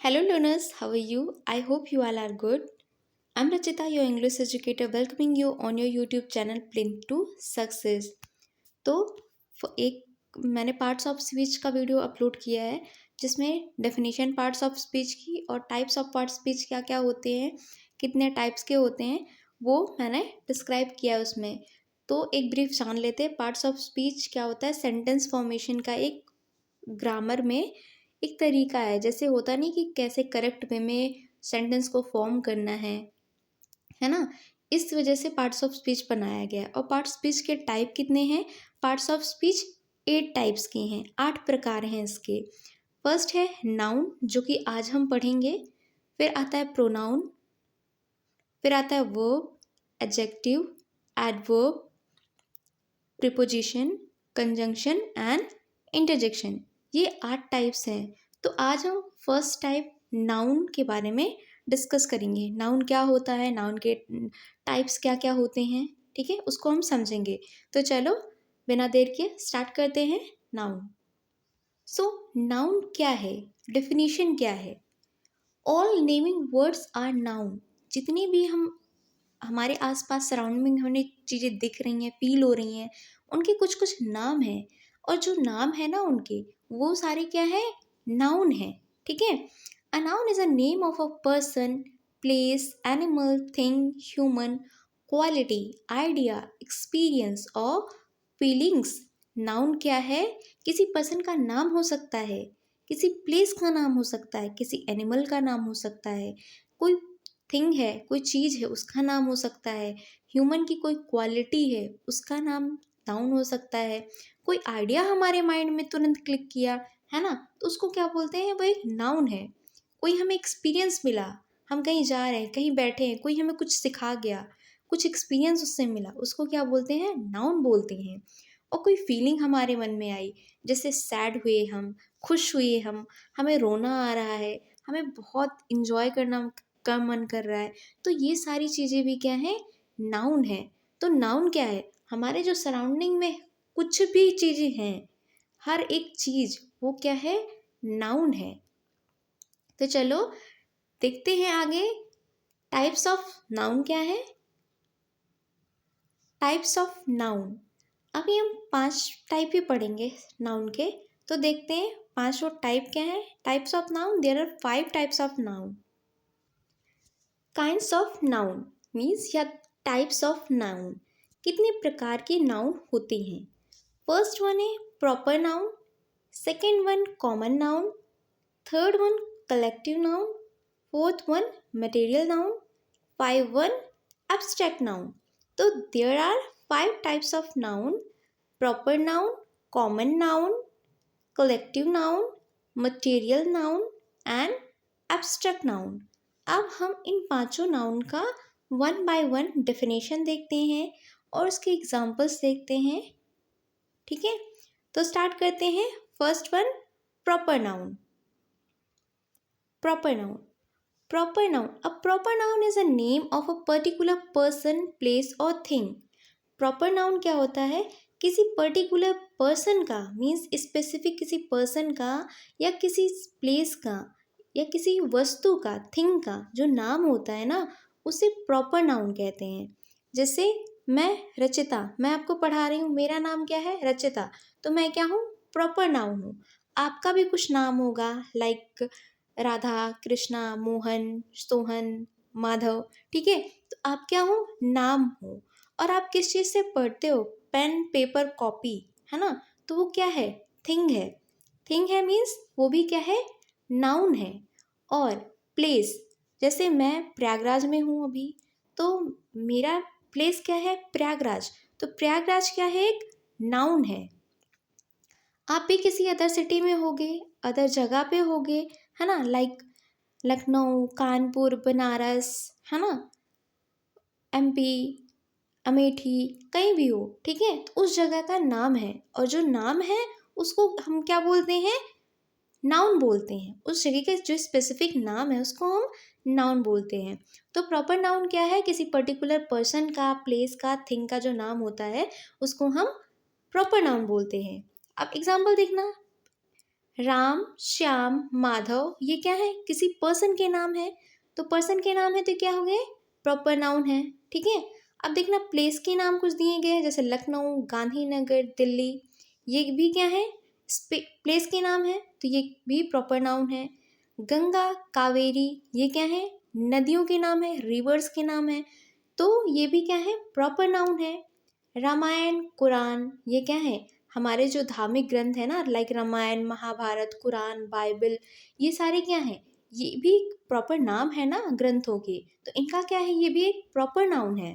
Hello learners, how are you? I hope you all are good. I'm Rachita, your English educator, welcoming you on your YouTube channel Plink to Success. तो एक मैंने parts of speech का video upload किया है जिसमें definition parts of speech की और types of part speech क्या क्या होते हैं, कितने टाइप्स के होते हैं, वो मैंने डिस्क्राइब किया है उसमें। तो एक ब्रीफ जान लेते हैं पार्ट्स ऑफ स्पीच क्या होता है। सेंटेंस फॉर्मेशन का एक ग्रामर में एक तरीका है, जैसे होता नहीं कि कैसे करेक्ट वे में सेंटेंस को फॉर्म करना है ना। इस वजह से पार्ट्स ऑफ स्पीच बनाया गया है। और पार्ट्स स्पीच के टाइप कितने हैं? पार्ट्स ऑफ स्पीच 8 टाइप्स की हैं, 8 प्रकार हैं इसके। फर्स्ट है नाउन, जो कि आज हम पढ़ेंगे। फिर आता है प्रोनाउन, फिर आता है verb, adjective, adverb, preposition, conjunction and interjection. ये 8 टाइप्स हैं। तो आज हम फर्स्ट टाइप नाउन के बारे में डिस्कस करेंगे। नाउन क्या होता है, नाउन के टाइप्स क्या क्या होते हैं, ठीक है, उसको हम समझेंगे। तो चलो बिना देर के स्टार्ट करते हैं। नाउन। सो नाउन क्या है, डेफिनेशन क्या है? All naming words are noun. जितनी भी हमारे आसपास सराउंडिंग में हमें चीज़ें दिख रही हैं, फील हो रही हैं, उनके कुछ कुछ नाम हैं। और जो नाम है ना उनके, वो सारे क्या है? नाउन है, ठीक है। A noun is a name of a person, place, animal, thing, human, quality, idea, experience और फीलिंग्स। नाउन क्या है? किसी पर्सन का नाम हो सकता है, किसी प्लेस का नाम हो सकता है, किसी एनिमल का नाम हो सकता है, कोई थिंग है, कोई चीज़ है, उसका नाम हो सकता है, ह्यूमन की कोई क्वालिटी है, उसका नाम नाउन हो सकता है, कोई आइडिया हमारे माइंड में तुरंत क्लिक किया, है ना, तो उसको क्या बोलते हैं? वो एक नाउन है। कोई हमें एक्सपीरियंस मिला, हम कहीं जा रहे हैं, कहीं बैठे हैं, कोई हमें कुछ सिखा गया, कुछ एक्सपीरियंस उससे मिला, उसको क्या बोलते हैं? नाउन बोलते हैं। और कोई फीलिंग हमारे मन में आई, जैसे सैड हुए हम, खुश हुए हम, हमें रोना आ रहा है, हमें बहुत इंजॉय करना का मन कर रहा है, तो ये सारी चीज़ें भी क्या है? नाउन है। तो नाउन क्या है? हमारे जो सराउंडिंग में कुछ भी चीज़ें हैं, हर एक चीज़ वो क्या है? नाउन है। तो चलो देखते हैं आगे टाइप्स ऑफ नाउन क्या है। टाइप्स ऑफ नाउन, अभी हम 5 टाइप ही पढ़ेंगे नाउन के। तो देखते हैं 5 टाइप क्या है। Types of noun, there are 5 types of noun. Kinds of noun means या टाइप्स ऑफ नाउन, कितने प्रकार के नाउन होते हैं। फर्स्ट वन है proper noun, second one common noun, third one collective noun, fourth one material noun, five one abstract noun. तो there are 5 types of noun: proper noun, common noun, collective noun, material noun and abstract noun. अब हम इन पांचों noun का one by one definition देखते हैं और उसके examples देखते हैं, ठीक है। तो स्टार्ट करते हैं। First one proper noun. Proper noun, proper noun, a proper noun is a name of a particular person, place और थिंग। प्रॉपर नाउन क्या होता है? किसी पर्टिकुलर पर्सन का, मीन्स स्पेसिफिक किसी पर्सन का या किसी प्लेस का या किसी वस्तु का, थिंग का जो नाम होता है ना, उसे प्रॉपर नाउन कहते हैं। जैसे मैं रचिता, मैं आपको पढ़ा रही हूँ, मेरा नाम क्या है? रचिता। तो मैं क्या हूँ? प्रॉपर नाउन हूँ। आपका भी कुछ नाम होगा, लाइक राधा, कृष्णा, मोहन, सोहन, माधव, ठीक है। तो आप क्या हो? नाम हो। और आप किस चीज़ से पढ़ते हो? पेन, पेपर, कॉपी, है ना। तो वो क्या है? थिंग है। थिंग है मीन्स वो भी क्या है? नाउन है। और प्लेस, जैसे मैं प्रयागराज में हूँ अभी, तो मेरा प्लेस क्या है? प्रयागराज। तो प्रयागराज क्या है? एक नाउन है। आप भी किसी अदर सिटी में होगे, अदर जगह पे होगे, है ना, लाइक लखनऊ, कानपुर, बनारस, है ना, एमपी, अमेठी, कहीं भी हो, ठीक है। तो उस जगह का नाम है, और जो नाम है उसको हम क्या बोलते हैं? नाउन बोलते हैं। उस जगह के जो स्पेसिफिक नाम है उसको हम नाउन बोलते हैं। तो प्रॉपर नाउन क्या है? किसी पर्टिकुलर पर्सन का, प्लेस का, थिंग का जो नाम होता है उसको हम प्रॉपर नाउन बोलते हैं। अब एग्जाम्पल देखना, राम, श्याम, माधव, ये क्या है, किसी पर्सन के नाम है। तो पर्सन के नाम है तो क्या हो गए, प्रॉपर नाउन है। ठीक है। अब देखना प्लेस के नाम कुछ दिए गए हैं, जैसे लखनऊ, गांधीनगर, दिल्ली, ये भी क्या है, प्लेस के नाम है, तो ये भी प्रॉपर नाउन है। गंगा, कावेरी, ये क्या है, नदियों के नाम है, रिवर्स के नाम है, तो ये भी क्या है, प्रॉपर नाउन है। रामायण, कुरान, ये क्या है, हमारे जो धार्मिक ग्रंथ है ना, लाइक रामायण, महाभारत, कुरान, बाइबल, ये सारे क्या हैं, ये भी प्रॉपर नाम है ना ग्रंथों के, तो इनका क्या है, ये भी एक प्रॉपर नाउन है।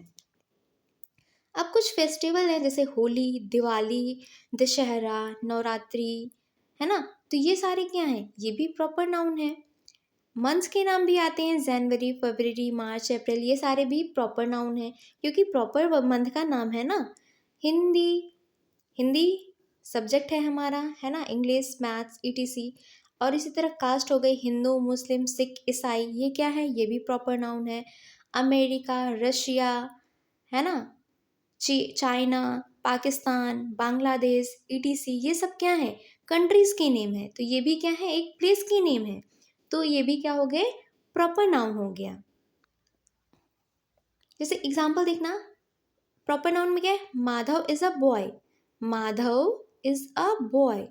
अब कुछ फेस्टिवल है जैसे होली, दिवाली, दशहरा, नवरात्रि, है ना, तो ये सारे क्या हैं, ये भी प्रॉपर नाउन है। मंथ्स के नाम भी आते हैं, जनवरी, फरवरी, मार्च, अप्रैल, ये सारे भी प्रॉपर नाउन है, क्योंकि प्रॉपर मंथ का नाम है ना। हिंदी, हिंदी सब्जेक्ट है हमारा, है ना, इंग्लिश, मैथ्स, ईटीसी। और इसी तरह कास्ट हो गई, हिंदू, मुस्लिम, सिख, ईसाई, ये क्या है, ये भी प्रॉपर नाउन है। अमेरिका, रशिया, है ना, चाइना, पाकिस्तान, बांग्लादेश, ईटीसी, ये सब क्या है, कंट्रीज के नेम है, तो ये भी क्या है, एक प्लेस की नेम है, तो ये भी क्या हो गए, प्रॉपर नाउन हो गया। जैसे एग्जांपल देखना, प्रॉपर नाउन में क्या है, Madhav is a boy, Madhav is a boy,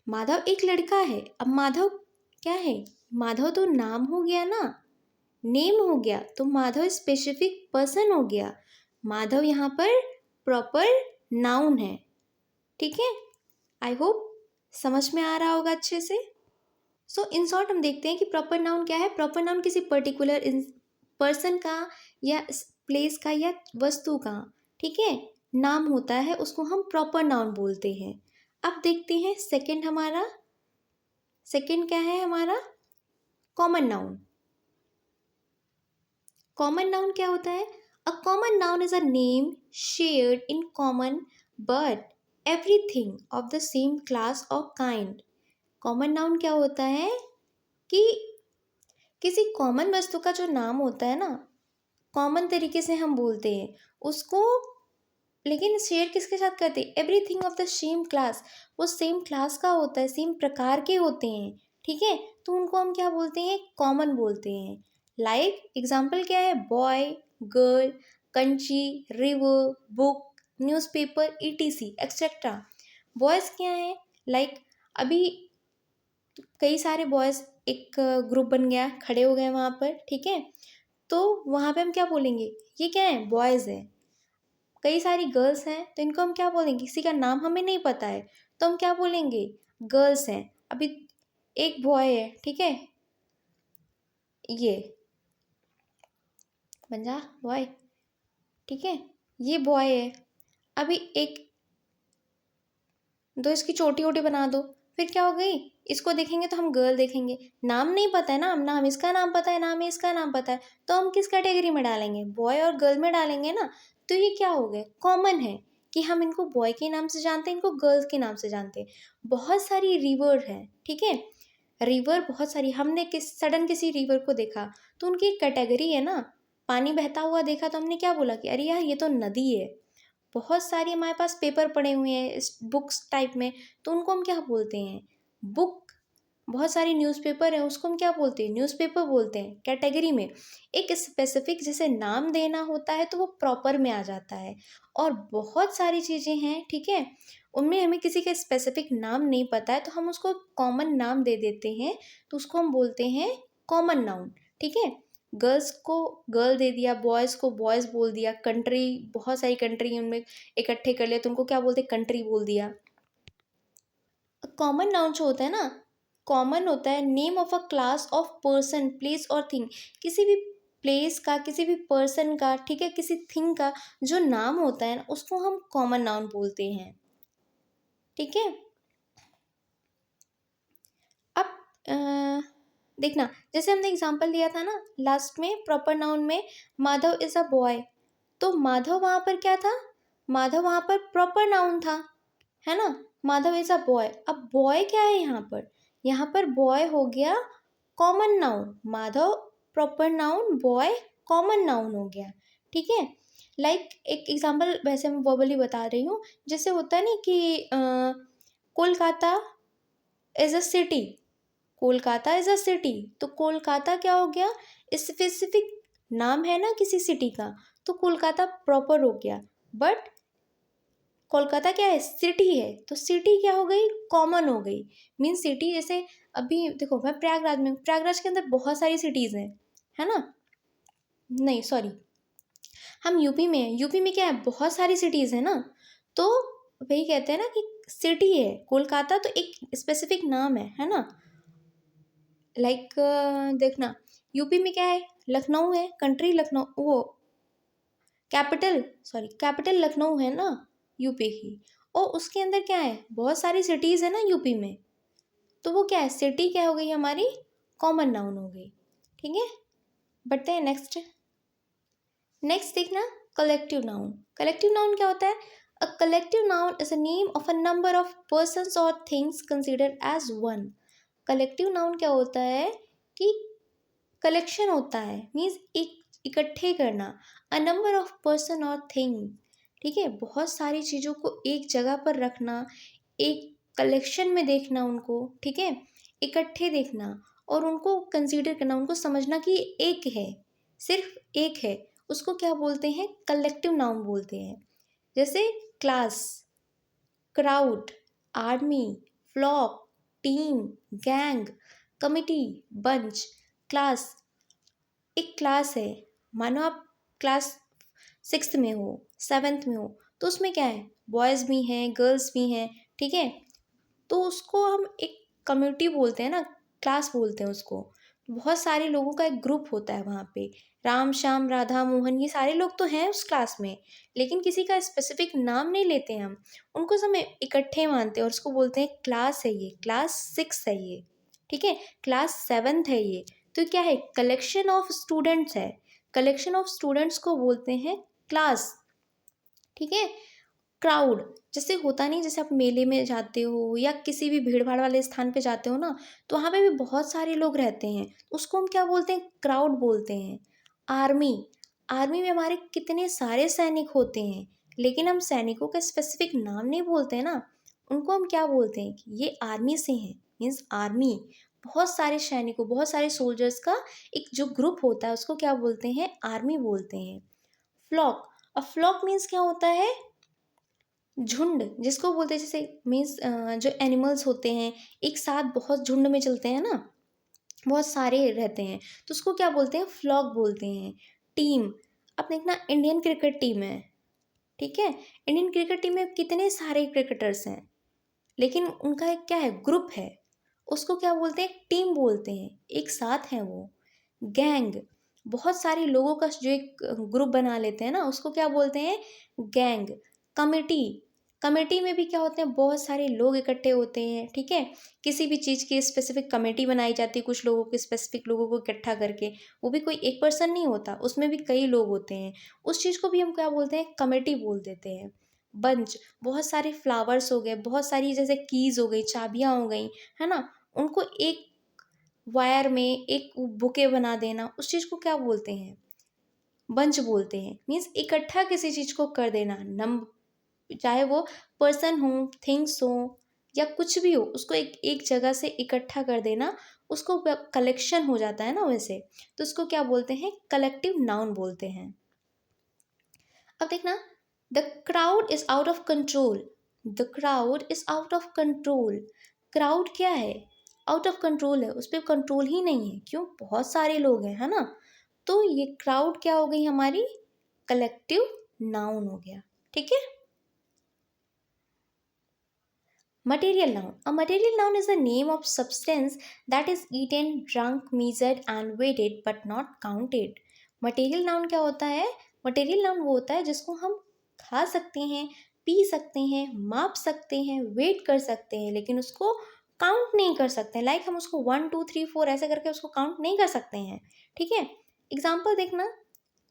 Madhav एक लड़का है। अब माधव क्या है, माधव तो नाम हो गया ना, नेम हो गया, तो माधव स्पेसिफिक पर्सन हो गया, माधव यहाँ पर प्रॉपर नाउन है। ठीक है, आई होप समझ में आ रहा होगा अच्छे से। सो इन शॉर्ट हम देखते हैं कि प्रॉपर नाउन क्या है। प्रॉपर नाउन किसी पर्टिकुलर पर्सन का या प्लेस का या वस्तु का, ठीक है, नाम होता है, उसको हम प्रॉपर नाउन बोलते हैं। अब देखते हैं सेकंड, हमारा सेकंड क्या है, हमारा कॉमन नाउन। कॉमन नाउन क्या होता है, a common noun is a name shared in common but everything of the same class और काइंड। कॉमन नाउन क्या होता है कि किसी कॉमन वस्तु का जो नाम होता है ना, कॉमन तरीके से हम बोलते हैं उसको, लेकिन शेयर किसके साथ करते हैं, everything of the same class, वो सेम क्लास का होता है, सेम प्रकार के होते हैं। ठीक है, तो उनको हम क्या बोलते हैं, कॉमन बोलते हैं। लाइक एग्जाम्पल क्या है, boy, girl, country, river, book, newspaper, etc etcetera. Boys क्या है, लाइक अभी कई सारे बॉयज़ एक ग्रुप बन गया, खड़े हो गए वहाँ पर, ठीक है, तो वहाँ पे हम क्या बोलेंगे, ये क्या है, बॉयज़ है। कई सारी गर्ल्स हैं, तो इनको हम क्या बोलेंगे, किसी का नाम हमें नहीं पता है, तो हम क्या बोलेंगे, गर्ल्स हैं। अभी एक बॉय है, ठीक है, ये बन जा बॉय, ठीक है, ये बॉय है। अभी एक दो इसकी चोटी वोटी बना दो, फिर क्या हो गई, इसको देखेंगे तो हम गर्ल देखेंगे, नाम नहीं पता है ना, हम नाम इसका नाम पता है, नाम इसका नाम पता है, तो हम किस कैटेगरी में डालेंगे, बॉय और गर्ल में डालेंगे ना। तो ये क्या हो गए, कॉमन है कि हम इनको बॉय के नाम से जानते हैं, इनको गर्ल्स के नाम से जानते हैं। बहुत सारी रिवर है, ठीक है, रिवर बहुत सारी, हमने किसी रिवर को देखा तो उनकी एक कैटेगरी है ना, पानी बहता हुआ देखा तो हमने क्या बोला कि अरे यार ये तो नदी है। बहुत सारी हमारे पास पेपर पड़े हुए हैं इस बुक्स टाइप में, तो उनको हम क्या बोलते हैं, बुक। बहुत सारी न्यूज़पेपर है, उसको हम क्या बोलते हैं, न्यूज़पेपर बोलते हैं। कैटेगरी में एक स्पेसिफिक जैसे नाम देना होता है तो वो प्रॉपर में आ जाता है। और बहुत सारी चीज़ें हैं, ठीक है, उनमें हमें किसी का स्पेसिफिक नाम नहीं पता है तो हम उसको कॉमन नाम दे देते हैं, तो उसको हम बोलते हैं कॉमन नाउन। ठीक है, गर्ल्स को गर्ल दे दिया, बॉयज़ को बॉयज़ बोल दिया, कंट्री बहुत सारी कंट्री उनमें इकट्ठे कर लिया तो उनको क्या बोलते, कंट्री बोल दिया। कॉमन नाउन जो होता है ना, कॉमन होता है name of a class of person, place और थिंग। किसी भी प्लेस का, किसी भी पर्सन का, ठीक है, किसी थिंग का जो नाम होता है ना, उसको हम कॉमन नाउन बोलते हैं। ठीक है, अब अ, देखना, जैसे हमने एग्जांपल लिया था ना लास्ट में, प्रॉपर नाउन में माधव इज़ अ बॉय, तो माधव वहाँ पर क्या था, माधव वहाँ पर प्रॉपर नाउन था, है ना, माधव इज़ अ बॉय। अब बॉय क्या है यहाँ पर बॉय हो गया common noun, Madhav proper noun, boy common noun हो गया। ठीक है, लाइक एक एग्जांपल वैसे मैं वर्बली बता रही हूँ, जैसे होता है नहीं कि Kolkata is a city, Kolkata is a city, तो कोलकाता क्या हो गया, स्पेसिफिक नाम है ना किसी सिटी का, तो कोलकाता प्रॉपर हो गया। बट कोलकाता क्या है, सिटी है, तो सिटी क्या हो गई, कॉमन हो गई। मीन सिटी जैसे अभी देखो मैं प्रयागराज में हूँ, प्रयागराज के अंदर बहुत सारी सिटीज़ हैं, है ना, नहीं सॉरी, हम यूपी में हैं, यूपी में क्या है, बहुत सारी सिटीज़ हैं ना, तो वही कहते हैं ना कि सिटी है, कोलकाता तो एक स्पेसिफिक नाम है ना। लाइक देखना, यूपी में क्या है, लखनऊ है, कंट्री लखनऊ, वो कैपिटल, सॉरी कैपिटल लखनऊ है ना यूपी की, और उसके अंदर क्या है, बहुत सारी सिटीज़ है ना यूपी में, तो वो क्या है, सिटी क्या हो गई हमारी, कॉमन नाउन हो गई। ठीक है, बढ़ते हैं नेक्स्ट। नेक्स्ट देखना, कलेक्टिव नाउन। कलेक्टिव नाउन क्या होता है, a collective noun is a name of a number of persons और things considered as one. Collective noun क्या होता है कि कलेक्शन होता है, मीन्स एक इकट्ठे करना, अ नंबर ऑफ पर्सन और थिंग, ठीक है, बहुत सारी चीज़ों को एक जगह पर रखना, एक कलेक्शन में देखना उनको, ठीक है, इकट्ठे देखना और उनको कंसीडर करना, उनको समझना कि एक है, सिर्फ एक है, उसको क्या बोलते हैं, कलेक्टिव नाउन बोलते हैं। जैसे class, crowd, army, flock, team, gang, committee, bunch. Class, एक क्लास है, मानो आप क्लास 6th में हो, 7th में हो, तो उसमें क्या है, बॉयज़ भी हैं, गर्ल्स भी हैं, ठीक है, तो उसको हम एक कम्युनिटी बोलते हैं ना, क्लास बोलते हैं उसको। बहुत सारे लोगों का एक ग्रुप होता है वहाँ पे, राम श्याम राधा मोहन ये सारे लोग तो हैं उस क्लास में, लेकिन किसी का स्पेसिफिक नाम नहीं लेते हम, उनको सब इकट्ठे मानते हैं और उसको बोलते हैं क्लास है, ये क्लास 6 है, ये ठीक है, क्लास 7th है ये, तो क्या है, कलेक्शन ऑफ स्टूडेंट्स है, कलेक्शन ऑफ स्टूडेंट्स को बोलते हैं क्लास। ठीक है, क्राउड, जैसे होता नहीं, जैसे आप मेले में जाते हो या किसी भी भीड़ भाड़ वाले स्थान पे जाते हो ना, तो वहाँ पे भी बहुत सारे लोग रहते हैं, उसको हम क्या बोलते हैं, क्राउड बोलते हैं। आर्मी, आर्मी में हमारे कितने सारे सैनिक होते हैं, लेकिन हम सैनिकों का स्पेसिफिक नाम नहीं बोलते हैं ना, उनको हम क्या बोलते हैं कि ये आर्मी से हैं, मीन्स आर्मी, बहुत सारे सैनिकों, बहुत सारे सोल्जर्स का एक जो ग्रुप होता है उसको क्या बोलते हैं, आर्मी बोलते हैं। फ्लॉक, अब फ्लॉक मीन्स क्या होता है, झुंड, जिसको बोलते हैं, जैसे मीन्स जो एनिमल्स होते हैं एक साथ बहुत झुंड में चलते हैं ना, बहुत सारे रहते हैं, तो उसको क्या बोलते हैं, फ्लॉक बोलते हैं। टीम, अब देखना इंडियन क्रिकेट टीम है, ठीक है, इंडियन क्रिकेट टीम में कितने सारे क्रिकेटर्स हैं, लेकिन उनका एक क्या है, ग्रुप है, उसको क्या बोलते हैं, टीम बोलते हैं, एक साथ हैं वो। गैंग, बहुत सारे लोगों का जो एक ग्रुप बना लेते हैं ना, उसको क्या बोलते हैं, गैंग। कमेटी, कमेटी में भी क्या होते हैं, बहुत सारे लोग इकट्ठे होते हैं, ठीक है, किसी भी चीज़ की स्पेसिफिक कमेटी बनाई जाती है, कुछ लोगों के स्पेसिफिक लोगों को इकट्ठा करके, वो भी कोई एक पर्सन नहीं होता, उसमें भी कई लोग होते हैं, उस चीज़ को भी हम क्या बोलते हैं, कमेटी बोल देते हैं। बंच, बहुत सारे फ्लावर्स हो गए, बहुत सारी जैसे कीज़ हो गई, चाबियाँ हो गई, है ना, उनको एक वायर में एक बुके बना देना, उस चीज़ को क्या बोलते हैं, बंच बोलते हैं। मीन्स इकट्ठा किसी चीज़ को कर देना, नम चाहे वो पर्सन हो, थिंग्स हो या कुछ भी हो, उसको एक एक जगह से इकट्ठा कर देना, उसको कलेक्शन हो जाता है ना वैसे, तो उसको क्या बोलते हैं, कलेक्टिव नाउन बोलते हैं। अब देखना, the crowd is out of control, the crowd is out of control, crowd क्या है, आउट ऑफ कंट्रोल है, उस पर कंट्रोल ही नहीं है, क्यों, बहुत सारे लोग हैं, है ना, तो ये क्राउड क्या हो गई हमारी, कलेक्टिव नाउन हो गया। ठीक है, material noun, a material noun is a name of substance that is eaten, drunk, measured and weighed but not counted। material noun क्या होता है, material noun वो होता है जिसको हम खा सकते हैं, पी सकते हैं, माप सकते हैं, वेट कर सकते हैं, लेकिन उसको काउंट नहीं कर सकते, लाइक हम उसको 1 2 3 4 ऐसे करके उसको काउंट नहीं कर सकते हैं। ठीक है, एग्जाम्पल देखना,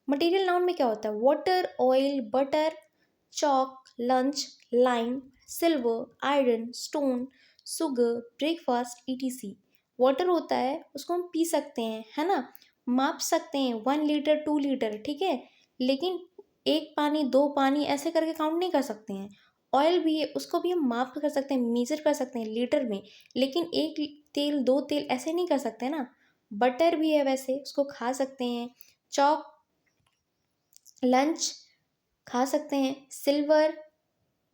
मटेरियल नाउन में क्या होता है, water, oil, butter, chalk, lunch, lime, silver, iron, stone, sugar, breakfast, etc. Water होता है, उसको हम पी सकते हैं, है ना, माप सकते हैं, 1 लीटर 2 लीटर, ठीक है, लेकिन एक पानी, दो पानी ऐसे करके काउंट नहीं कर सकते हैं। ऑयल भी है, उसको भी हम माप कर सकते हैं, मेजर कर सकते हैं लीटर में, लेकिन एक तेल, दो तेल ऐसे नहीं कर सकते ना। बटर भी है वैसे, उसको खा सकते हैं। चॉक, लंच खा सकते हैं। सिल्वर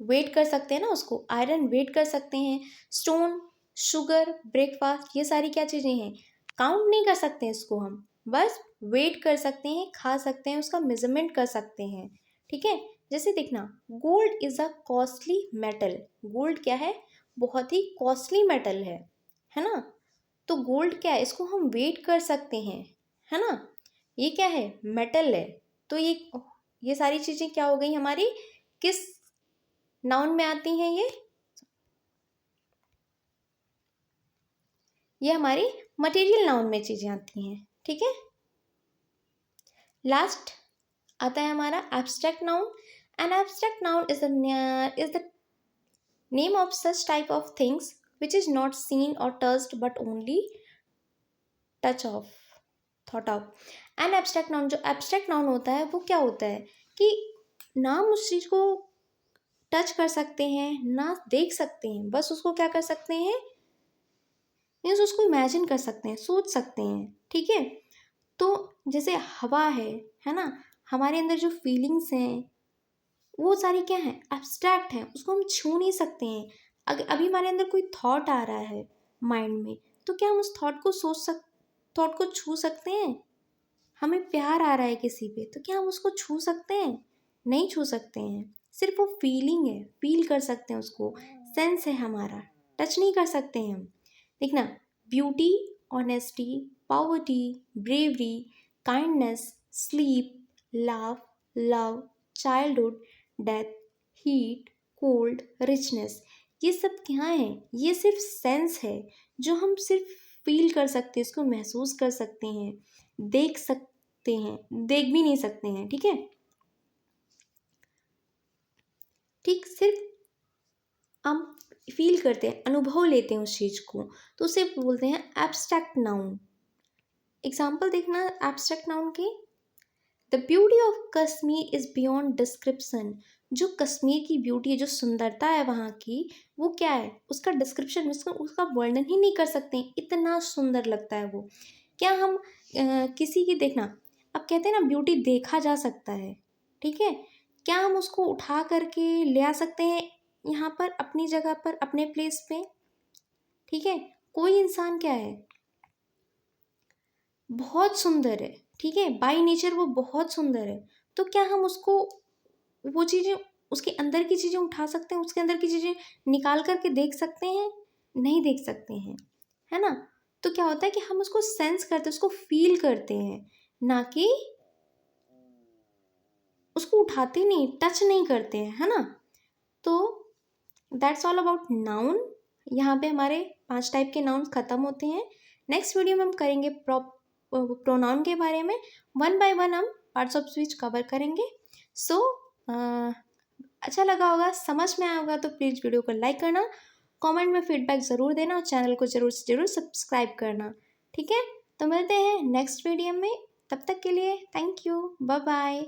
वेट कर सकते हैं ना उसको, आयरन वेट कर सकते हैं। स्टोन, शुगर, ब्रेकफास्ट, ये सारी क्या चीज़ें हैं, काउंट नहीं कर सकते इसको हम, बस वेट कर सकते हैं, खा सकते हैं, उसका मेजरमेंट कर सकते हैं। ठीक है, जैसे देखना, gold is a costly metal. Gold क्या है, बहुत ही कॉस्टली मेटल है ना। तो गोल्ड क्या है, इसको हम वेट कर सकते हैं, है ना। ये क्या है, मेटल है। तो ये सारी चीज़ें क्या हो गई हमारी, किस नाउन में आती हैं ये हमारी मटेरियल नाउन में चीज़ें आती हैं। ठीक है, लास्ट आता है हमारा abstract noun. An abstract noun is the name of such type of things which is not seen और touched but only touch of, thought of. An abstract noun, जो एब्स्ट्रैक्ट नाउन होता है वो क्या होता है कि ना हम उस चीज़ को टच कर सकते हैं ना देख सकते हैं, बस उसको क्या कर सकते हैं, मीन्स उसको इमेजिन कर सकते हैं, सोच सकते हैं। ठीक है, तो जैसे हवा है ना, हमारे अंदर जो फीलिंग्स हैं वो सारी क्या हैं, एब्स्ट्रैक्ट हैं, उसको हम छू नहीं सकते हैं। अगर अभी हमारे अंदर कोई थॉट आ रहा है माइंड में, तो क्या हम उस थॉट को छू सकते हैं। हमें प्यार आ रहा है किसी पे, तो क्या हम उसको छू सकते हैं, नहीं छू सकते हैं। सिर्फ वो फीलिंग है, फील कर सकते हैं उसको, सेंस है हमारा, टच नहीं कर सकते हैं हम। देखना, beauty, honesty, poverty, bravery, kindness, sleep, love, love, childhood, death, heat, cold, richness, ये सब क्या है, ये सिर्फ सेंस है जो हम सिर्फ फील कर सकते हैं, इसको महसूस कर सकते हैं, देख सकते हैं, देख भी नहीं सकते हैं। ठीक है, ठीक, सिर्फ हम फील करते हैं, अनुभव लेते हैं उस चीज़ को, तो उसे बोलते हैं एब्स्ट्रैक्ट नाउन। एग्जाम्पल देखना एब्स्ट्रैक्ट नाउन के, the beauty of Kashmir is beyond description. जो कश्मीर की ब्यूटी है, जो सुंदरता है वहाँ की, वो क्या है, उसका डिस्क्रिप्शन, उसका वर्णन ही नहीं कर सकते, इतना सुंदर लगता है वो। क्या हम किसी की, देखना, अब कहते हैं ना ब्यूटी देखा जा सकता है। ठीक है, क्या हम उसको उठा करके ले आ सकते हैं यहाँ पर, अपनी जगह पर, अपने प्लेस पे। ठीक है, कोई इंसान क्या है, बहुत सुंदर है, ठीक है, बाय नेचर वो बहुत सुंदर है, तो क्या हम उसको, वो चीज़ें, उसके अंदर की चीज़ें उठा सकते हैं, उसके अंदर की चीज़ें निकाल करके देख सकते हैं, नहीं देख सकते हैं, है ना। तो क्या होता है कि हम उसको सेंस करते हैं, उसको फील करते हैं, ना कि उसको उठाते नहीं, टच नहीं करते हैं, है ना। तो दैट्स ऑल अबाउट नाउन। यहाँ पे हमारे 5 टाइप के नाउन ख़त्म होते हैं। नेक्स्ट वीडियो में हम करेंगे प्रोनाउन के बारे में, वन बाय वन हम पार्ट्स ऑफ स्पीच कवर करेंगे। सो अच्छा लगा होगा, समझ में आया होगा तो प्लीज़ वीडियो को लाइक करना, कमेंट में फीडबैक ज़रूर देना और चैनल को ज़रूर से ज़रूर सब्सक्राइब करना। ठीक है, तो मिलते हैं नेक्स्ट वीडियो में, तब तक के लिए थैंक यू, बाय बाय।